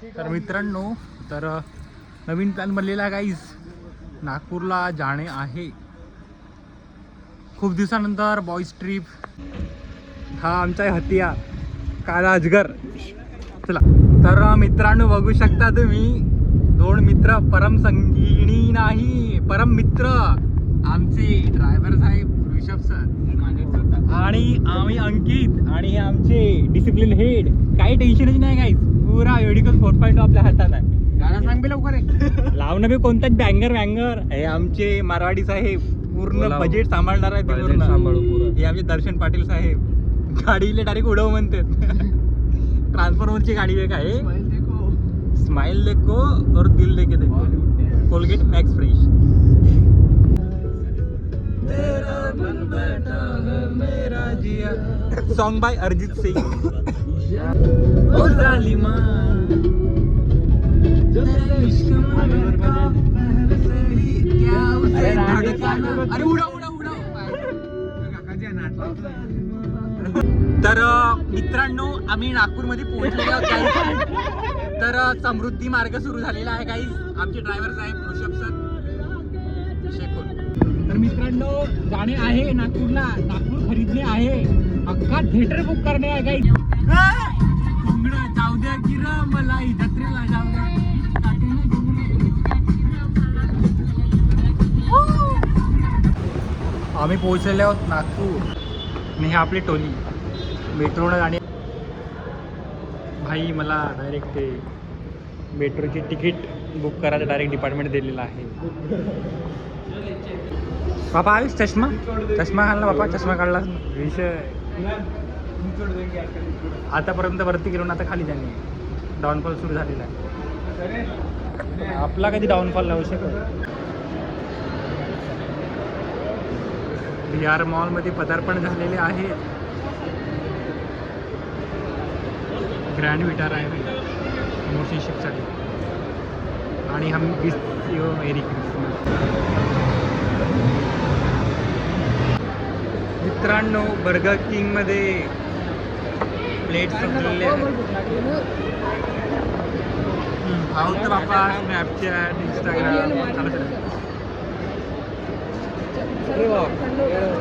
तर मित्रांनो, तर नवीन प्लॅन बनलेला आहे गाईज, नागपूरला जाणे आहे. खूप दिवसानंतर बॉईज ट्रिप. हा आमचा हत्या काला अजगर. चला तर मित्रांनो, बघू शकता तुम्ही दोन मित्र, परम संगिनी नाही परम मित्र, आमचे ड्रायव्हर साहेब ऋषभ सर आणि आम्ही अंकित, आणि हे आमचे डिसिप्लिन हेड. काही टेन्शनच नाही गाईज, पुरा एडिकल 4.0 आपल्या हातात आहे. गाणं सांग बे लवकर लावणं बी कोणताच बँगर वँगर. हे आमचे मारवाडी साहेब पूर्ण बजेट सांभाळणार आहे. हे आमचे दर्शन पाटील साहेब गाडीला डायरेक्ट उडव म्हणतात. ट्रान्सफॉर्मरची गाडी वेग आहे. स्माइल देखो और दिल देके देखो, Colgate Max Fresh. Song by Arijit Singh. ओ जालिमा अरे उडा उडा उडा. तर मित्रांनो, आम्ही नागपूरमध्ये पोहोचलेलो आहोत. तर समृद्धी मार्ग सुरू झालेला आहे गाईज. आमचे ड्रायव्हर साहेब ऋषभ सर शेखोल. तर मित्रांनो, जाणे आहे नागपूरला. नागपूर खरीदणे आहे, अख्खा थिएटर बुक करणे आहे गाईज. जाऊ द्या की र मला जत्रेला जाऊ द्या. आम्ही पोहोचलेले आहोत नागपूर, आणि हे आपली टोली मेट्रोनं जाणे. भाई मला डायरेक्ट ते मेट्रोची तिकीट बुक करायचं डायरेक्ट डिपार्टमेंट दिलेलं आहे. बापा आयुष चष्मा घालला बापा, चष्मा काढला. विषय आतापर्यंत वरती गेलो ना, आता खाली जाणे. डाऊनफॉल सुरू झालेला आहे. आपला कधी डाऊनफॉल लावू शकत. बिहार मॉलमध्ये पदार्पण झालेले आहे. ग्रँड विटार आहे मोठी शिपसाठी. आणि हम विश यू मेरी क्रिसमस. मित्रांनो, बर्गर किंगमध्ये प्लेट संपलेले आहोत बापा. स्नॅपचॅट, इंस्टाग्राम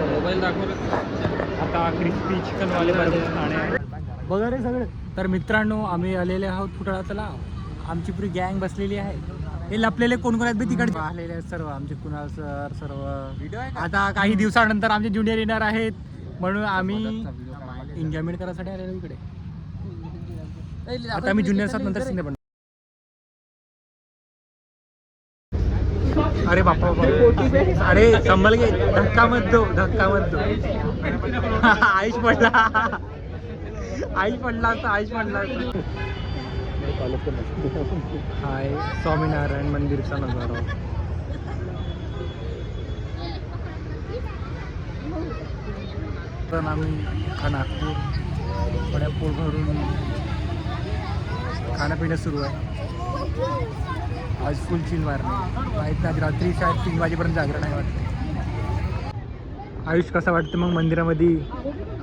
मोबाईल दाखवलं. आता क्रिस्पी चिकनवाले बर्गर खाणे बघा रे सगळे. तर मित्रांनो, आम्ही आलेले आहोत फुटाळा तलाव. आमची पुरी गँग बसलेली आहे. हे लपलेले कोण कोण आहेत बी तिकडे आलेले आहेत सर्व. आमचे कुणाल सर सर्व. आता काही दिवसानंतर आमचे ज्युनियर येणार आहेत, म्हणून आम्ही एन्जॉयमेंट करायसाठी आलेलो इकडे. आता आम्ही ज्युनियर साथ नंतर सिने. अरे बापा अरे संभल गे, धक्का मत दो. आयुष पडला असता. हाय, स्वामीनारायण मंदिरचा नजारा. तर आम्ही नागपूर थोड्या पोट भरून खाणंपिणं सुरू आहे. आज फुल चिल मारणे माहीत नाही. रात्री शायद 3 वाजेपर्यंत जागरण आहे वाटतं. आयुष, कसं वाटतं मग मंदिरामध्ये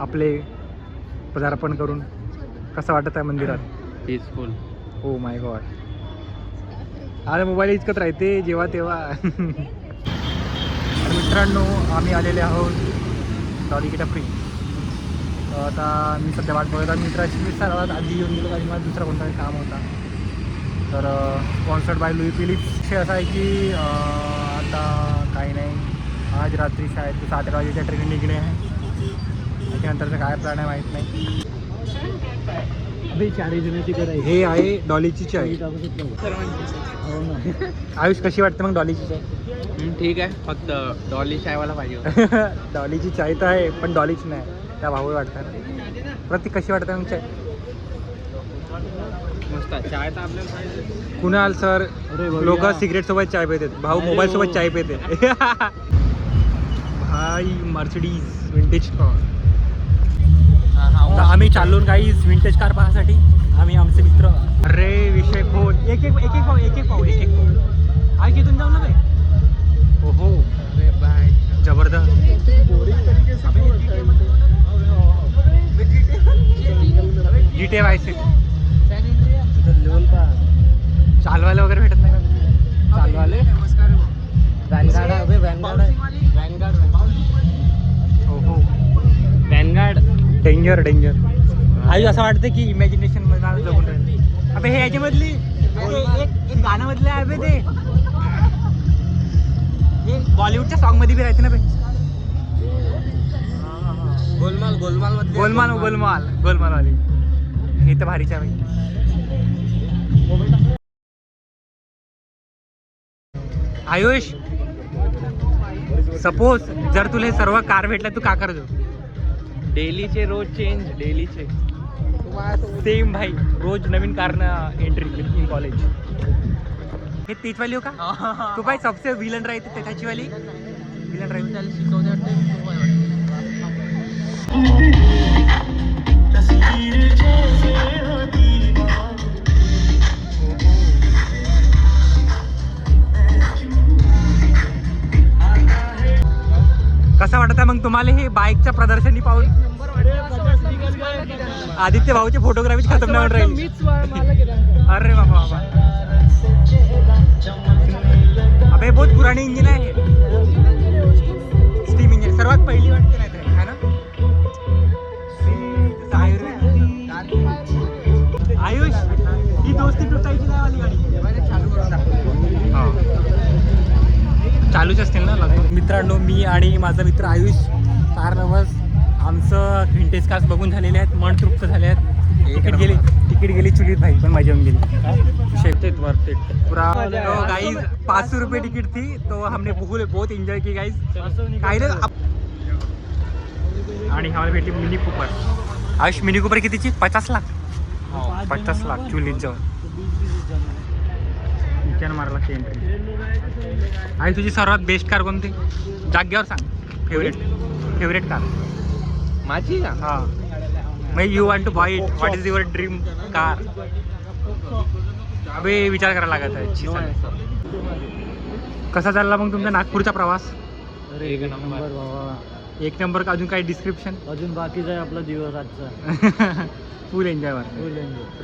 आपले पदार्पण करून? कसं वाटत आहे मंदिरात? पीसफुल. Oh my God. अरे मोबाईल इतकत राहते जेव्हा तेव्हा. मित्रांनो, आम्ही आलेले आहोत डॉली किटा फ्री. आता मी सध्या वाट बघत आहे मित्राची. मी सर्वात आधी येऊन गेलो कारण मला दुसरा कोणता काम होता. तर स्पॉन्सर्ड बाय लुई फिलिप्स. विषय असा आहे की आता काही नाही, आज रात्री शाळेत 7 वाजेच्या ट्रेन निघणे आहे. त्याच्यानंतरचं काय प्लॅन आहे माहीत नाही. हे आहे डॉलीची चाय. आयुष, कशी वाटते मग डॉलीची चाय? ठीक आहे, फक्त डॉली चायवाला पाहिजे. डॉलीची चाय तर आहे पण डॉलीची नाही, त्या भाऊ वाटतात. प्रतीक, कशी वाटते मग चाय? मस्त चाय तर आपल्याला पाहिजे. कुणाल सर लोक सिगरेट सोबत चाय पितात, भाऊ मोबाईल सोबत चाय पिते. भाई मर्सिडीज विंटेज कार. आम्ही चाललो गाईज विंटेज कार पाहण्यासाठी. आम्ही आमचे मित्र. अरे विषय खोल. एक पाव. आई तिथून जाऊ ना काय. हो बाय, जबरदस्त. GTA Y city. लेवल पा मालवाले वगैरे भेटत नाही का? चालवाले हो हो वॅनगार्ड डेंजर डेंजर. आई असं वाटतं की इमॅजिनेशन मध्ये जगून राहील. अबे हे याच्यामधली एक गाणं मधलं आहे बे ते, हे बॉलिवूडच्या सॉन्ग मध्ये बी राहते ना बे. गोलमाल गोलमाल गोलमाल गोलमाल गोलमाल वाली. हे तर भारीच्या बाई. आयुष, सपोज जर तुला हे सर्व कार भेटल्या तू का करतो? डेलीचे रोज चेंज डेलीचे. सेम भाई, रोज नवीन कारनं एंट्री इन कॉलेज. हे तीच वाली हो का? तू भाई सबसे विलन राहते त्याची वाली विलन राहते. कसं वाटत आहे मग तुम्हाला हे बाईकच्या प्रदर्शनी पाहून? आदित्य भाऊची फोटोग्राफी खतम नाही होऊन राहिली. अरे बाबा बाबा, अबे बहुत पुरानी इंजिन आहे. स्टीम इंजिन सर्वात पहिली वाटते नाही तर है ना? आयुष, ही दोस्ती तुटायची नाही वाली गाडी. चालूच असतील ना लगभग. मित्रांनो, मी आणि माझा मित्र आयुष कार लव्हर्स आमचं व्हिंटेज कार्स बघून झालेले आहेत, मन तृप्त झाले आहेत. तिकीट गेली चुलीत भाई, पण मजा येऊन गेली. पूरा गाइस 500 रुपये टिकट थी तो हमने बहुत एंजॉय की गाइस. काही नाही. आणि हमारे भेटली mini Cooper. Ayush, mini Cooper कितीची? 50 लाख. 50 लाख चुलीत जाऊन विचार मारायला लागते एंट्री. आणि तुझी सर्वात बेस्ट कार कोणती? जाग्यावर सांग. फेवरेट कार माझी का? हां, मग you want to buy it. What is your dream car? अबे विचार करायला लागत आहे. कसा चालला मग तुमचा नागपूरचा प्रवास? एक नंबर बाबा, एक नंबर. का अजून काही डिस्क्रिप्शन? अजून बाकीच आहे आपला दिवस आजचा. फुल एन्जॉय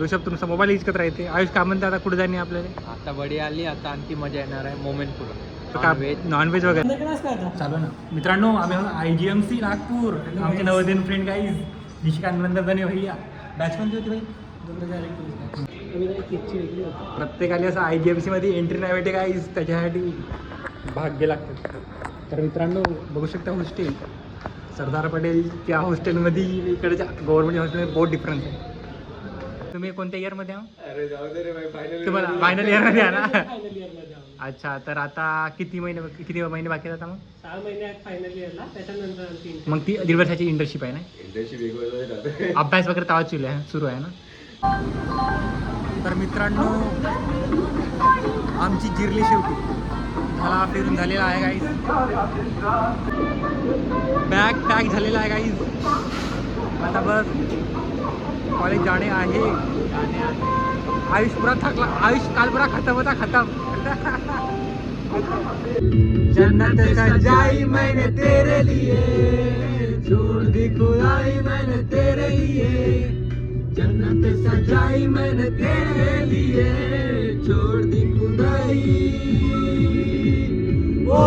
ऋषभ, तुमचा मोबाईल यूज करत राहते. आयुष का म्हणते आता कुठे जाणे आपल्याला? आता बडी आली, आता आणखी मजा येणार आहे. मोमेंट नॉनव्हेज वगैरे चालू ना. मित्रांनो, आम्ही IGMC नागपूर. आमचे नवोदयन फ्रेंड गाईज निशिकांत नंदन भैया. बॅच कोणती होती भाई? प्रत्येकाला असं IGMC मध्ये एंट्री नाही भेटे गाईज, त्याच्यासाठी भाग्य लागतं. तर मित्रांनो, बघू शकता हॉस्टेल सरदार पटेल त्या हॉस्टेलमध्ये इकडच्या गव्हर्नमेंट हॉस्टेलमध्ये बहुत डिफरन्स आहे. तुम्ही कोणत्या इयरमध्ये आहो? तुम्हाला फायनल इयरमध्ये आहे ना? अच्छा, तर आता किती महिने बाकी आहेत आता? मग 6 महिने आहेत फायनल इयरला, त्याच्यानंतर मग ती 1.5 वर्षाची इंटर्नशिप आहे ना? अभ्यास वगैरे तेव्हा सुरू आहे ना? तर मित्रांनो, आमची जिरली शेवटी. झाला फिरून झालेला आहे गाईज. बॅग पॅक झालेला आहे गाईज. आता बस कॉलेज जाणे आहे. आयुष पुरा थकला. आयुष काल पुरा खतम होता, खतम. जन्नत सजाई मैंने तेरे लिए, छोड़ दी खुदाई मैंने तेरे लिए. जन्नत सजाई मैंने तेरे लिए, छोड़ दी खुदाई. ओ